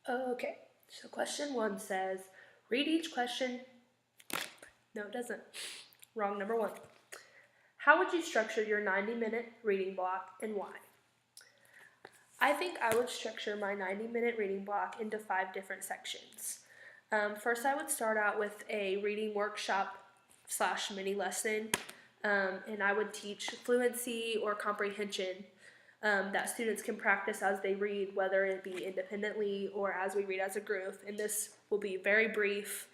Okay, so question 1 says, read each question. No, it doesn't. Wrong, number 1. How would you structure your 90-minute reading block and why? I think I would structure my 90-minute reading block into 5 different sections. First, I would start out with a reading workshop / mini lesson, and I would teach fluency or comprehension that students can practice as they read, whether it be independently or as we read as a group. And this will be very brief,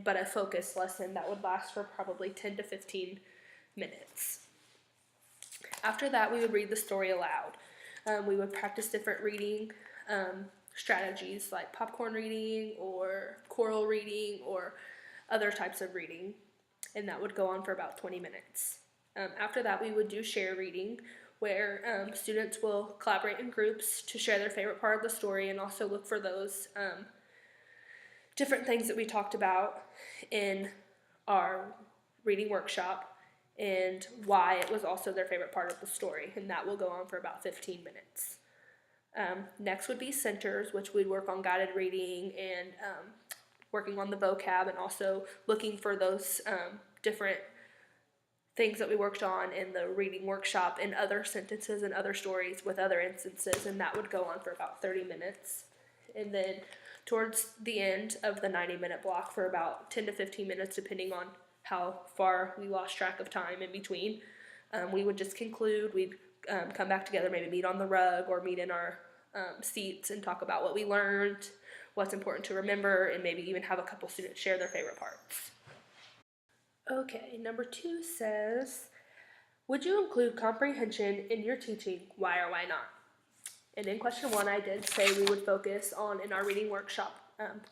but a focused lesson that would last for probably 10 to 15 minutes. After that, we would read the story aloud. We would practice different reading strategies like popcorn reading or choral reading or other types of reading, and that would go on for about 20 minutes. After that, we would do share reading, where students will collaborate in groups to share their favorite part of the story and also look for those different things that we talked about in our reading workshop and why it was also their favorite part of the story, and that will go on for about 15 minutes. Next would be centers, which we'd work on guided reading and working on the vocab and also looking for those different things that we worked on in the reading workshop and other sentences and other stories with other instances, and that would go on for about 30 minutes. And then towards the end of the 90-minute block for about 10 to 15 minutes, depending on how far we lost track of time in between, we would just conclude. We'd come back together, maybe meet on the rug or meet in our seats and talk about what we learned, what's important to remember, and maybe even have a couple students share their favorite parts. Okay, number 2 says, would you include comprehension in your teaching? Why or why not? And in question 1, I did say we would focus on, in our reading workshop,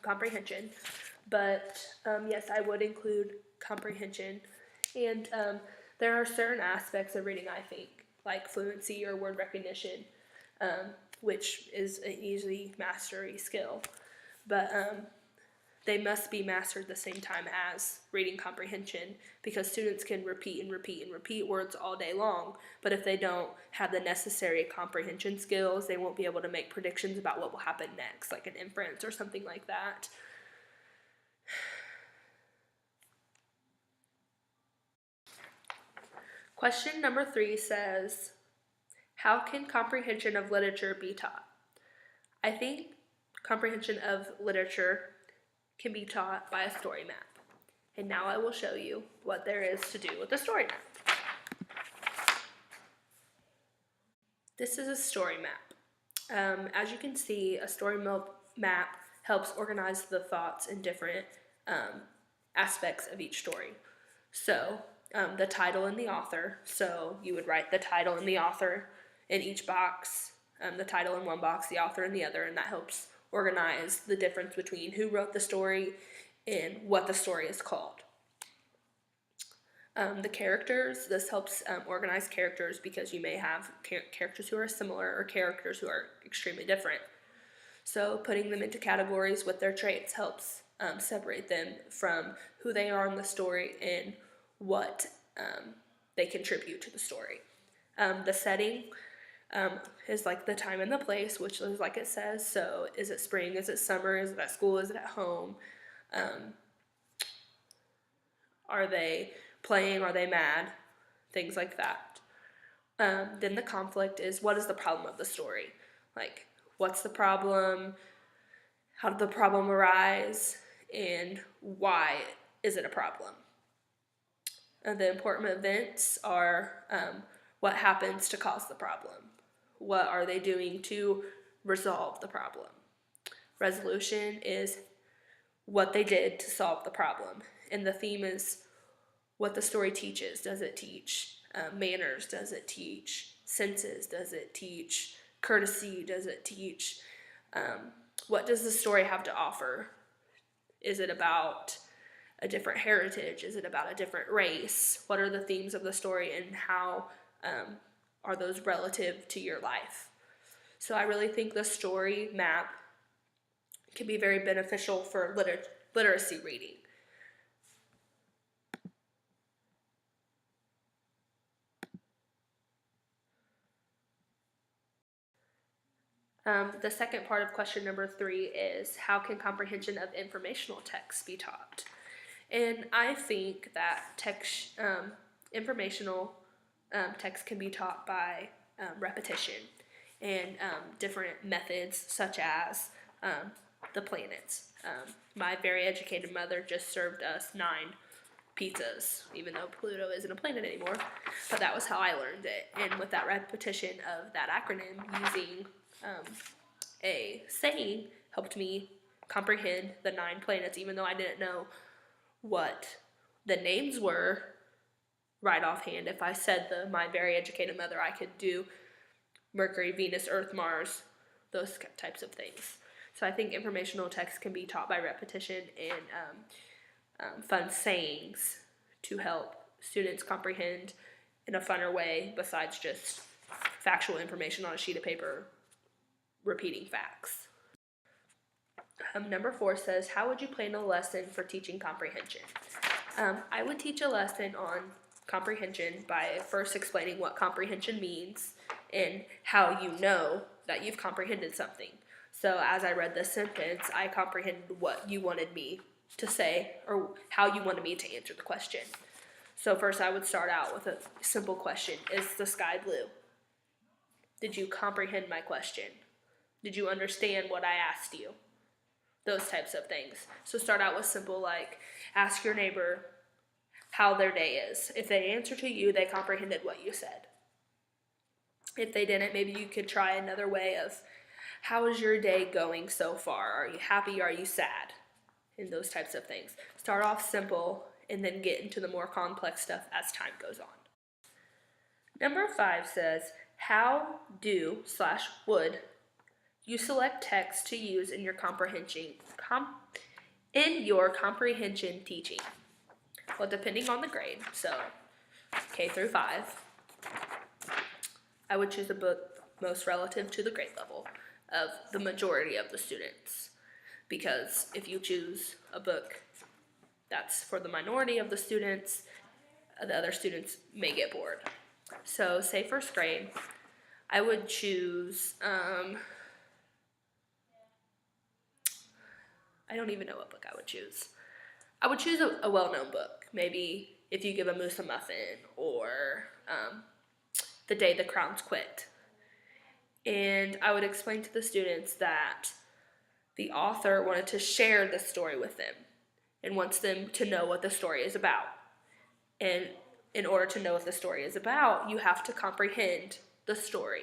comprehension. But yes, I would include comprehension. And there are certain aspects of reading, I think, like fluency or word recognition, which is an easy mastery skill. But they must be mastered at the same time as reading comprehension, because students can repeat and repeat and repeat words all day long, but if they don't have the necessary comprehension skills, they won't be able to make predictions about what will happen next, like an inference or something like that. Question number 3 says, how can comprehension of literature be taught? I think comprehension of literature can be taught by a story map. And now I will show you what there is to do with the story map. This is a story map. As you can see, a story map helps organize the thoughts in different aspects of each story. So the title and the author, so you would write the title and the author in each box, the title in one box, the author in the other, and that helps organize the difference between who wrote the story and what the story is called. The characters, this helps organize characters, because you may have characters who are similar or characters who are extremely different. So putting them into categories with their traits helps separate them from who they are in the story and what they contribute to the story. The setting is like the time and the place, which is like it says. So is it spring? Is it summer? Is it at school? Is it at home? Are they playing? Are they mad? Things like that. Then the conflict is, what is the problem of the story? Like, what's the problem? How did the problem arise? And why is it a problem? The important events are what happens to cause the problem. What are they doing to resolve the problem? Resolution is what they did to solve the problem. And the theme is what the story teaches. Does it teach manners? Does it teach senses? Does it teach courtesy? Does it teach what does the story have to offer? Is it about a different heritage? Is it about a different race? What are the themes of the story, and how are those relative to your life? So I really think the story map can be very beneficial for literacy reading. The second part of question number 3 is, how can comprehension of informational text be taught? And I think that informational text can be taught by repetition and different methods, such as the planets. My very educated mother just served us 9 pizzas, even though Pluto isn't a planet anymore, but that was how I learned it. And with that repetition of that acronym, using a saying helped me comprehend the 9 planets, even though I didn't know what the names were right offhand. If I said my very educated mother, I could do Mercury, Venus, Earth, Mars, those types of things. So I think informational text can be taught by repetition and fun sayings to help students comprehend in a funner way, besides just factual information on a sheet of paper repeating facts. Number 4 says, how would you plan a lesson for teaching comprehension? I would teach a lesson on comprehension by first explaining what comprehension means and how you know that you've comprehended something. So as I read this sentence, I comprehended what you wanted me to say or how you wanted me to answer the question. So first I would start out with a simple question. Is the sky blue? Did you comprehend my question? Did you understand what I asked you? Those types of things. So start out with simple, like ask your neighbor how their day is. If they answer to you, they comprehended what you said. If they didn't, maybe you could try another way of, how is your day going so far? Are you happy? Are you sad? And those types of things. Start off simple and then get into the more complex stuff as time goes on. Number 5 says, how would you select text to use in your comprehension teaching? Well, depending on the grade, so K through 5, I would choose a book most relative to the grade level of the majority of the students. Because if you choose a book that's for the minority of the students, the other students may get bored. So say first grade, I would choose, I don't even know what book I would choose. I would choose a well-known book. Maybe If You Give a Moose a Muffin, or The Day the Crowns Quit. And I would explain to the students that the author wanted to share the story with them and wants them to know what the story is about. And in order to know what the story is about, you have to comprehend the story.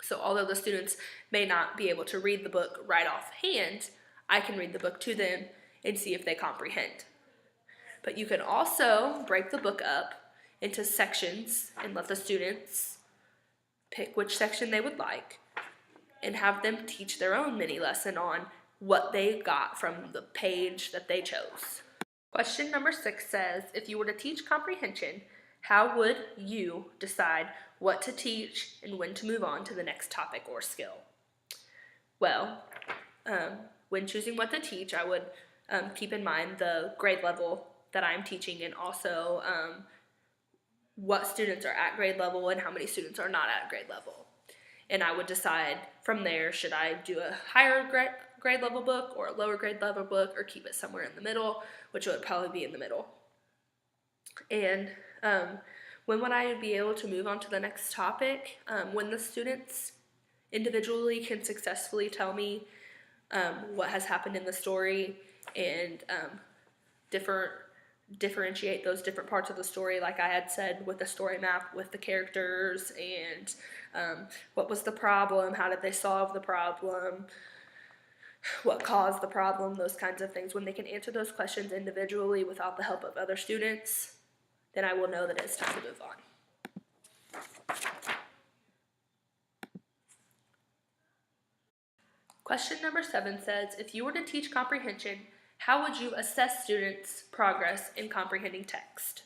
So although the students may not be able to read the book right offhand, I can read the book to them and see if they comprehend. But you can also break the book up into sections and let the students pick which section they would like and have them teach their own mini lesson on what they got from the page that they chose. Question number 6 says, if you were to teach comprehension, how would you decide what to teach and when to move on to the next topic or skill? Well, when choosing what to teach, I would keep in mind the grade level that I'm teaching, and also what students are at grade level and how many students are not at grade level. And I would decide from there, should I do a higher grade level book or a lower grade level book, or keep it somewhere in the middle, which would probably be in the middle. And when would I be able to move on to the next topic? When the students individually can successfully tell me what has happened in the story and differentiate those different parts of the story, like I had said with the story map with the characters, and what was the problem, how did they solve the problem, what caused the problem, those kinds of things. When they can answer those questions individually without the help of other students, then I will know that it's time to move on. Question number 7 says, if you were to teach comprehension, how would you assess students' progress in comprehending text?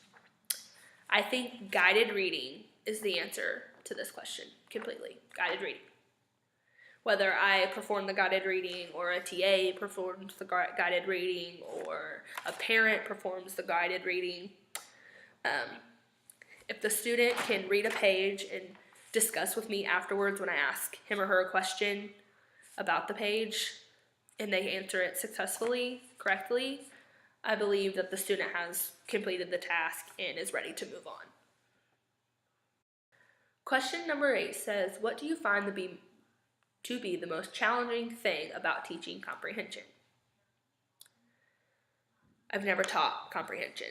I think guided reading is the answer to this question completely. Guided reading. Whether I perform the guided reading, or a TA performs the guided reading, or a parent performs the guided reading, if the student can read a page and discuss with me afterwards when I ask him or her a question about the page and they answer it successfully, correctly, I believe that the student has completed the task and is ready to move on. Question number 8 says, what do you find to be the most challenging thing about teaching comprehension? I've never taught comprehension.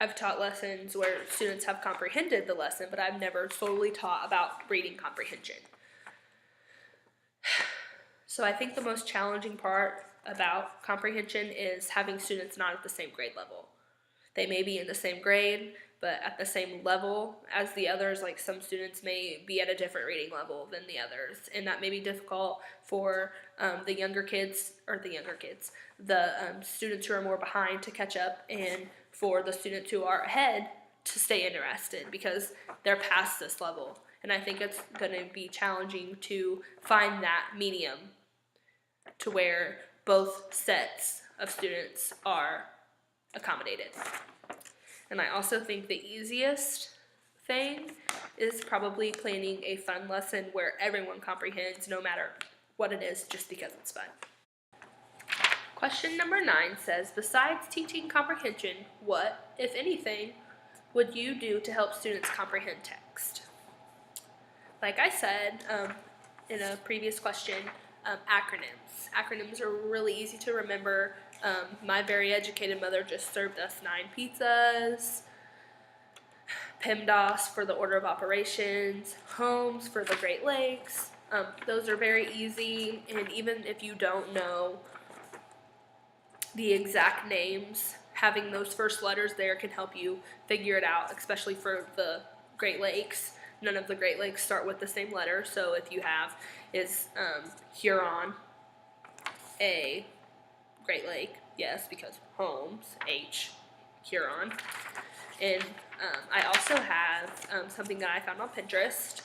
I've taught lessons where students have comprehended the lesson, but I've never solely taught about reading comprehension. So I think the most challenging part about comprehension is having students not at the same grade level. They may be in the same grade, but at the same level as the others. Like some students may be at a different reading level than the others, and that may be difficult for the students who are more behind to catch up, and for the students who are ahead to stay interested because they're past this level. And I think it's going to be challenging to find that medium to where both sets of students are accommodated. And I also think the easiest thing is probably planning a fun lesson where everyone comprehends no matter what it is, just because it's fun. Question number 9 says, besides teaching comprehension, what, if anything, would you do to help students comprehend text? Like I said in a previous question, acronyms. Acronyms are really easy to remember. My very educated mother just served us 9 pizzas, PEMDAS for the order of operations, HOMES for the Great Lakes. Those are very easy, and even if you don't know the exact names, having those first letters there can help you figure it out, especially for the Great Lakes. None of the Great Lakes start with the same letter, so if you have Huron, A, Great Lake, yes, because Holmes, H, Huron. And I also have something that I found on Pinterest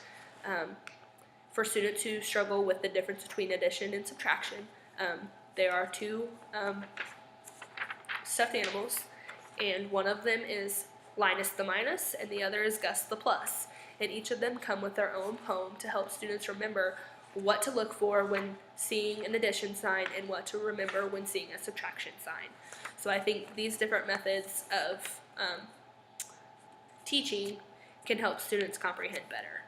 for students who struggle with the difference between addition and subtraction. There are 2 stuffed animals, and one of them is Linus the Minus, and the other is Gus the Plus. And each of them come with their own poem to help students remember what to look for when seeing an addition sign and what to remember when seeing a subtraction sign. So I think these different methods of teaching can help students comprehend better.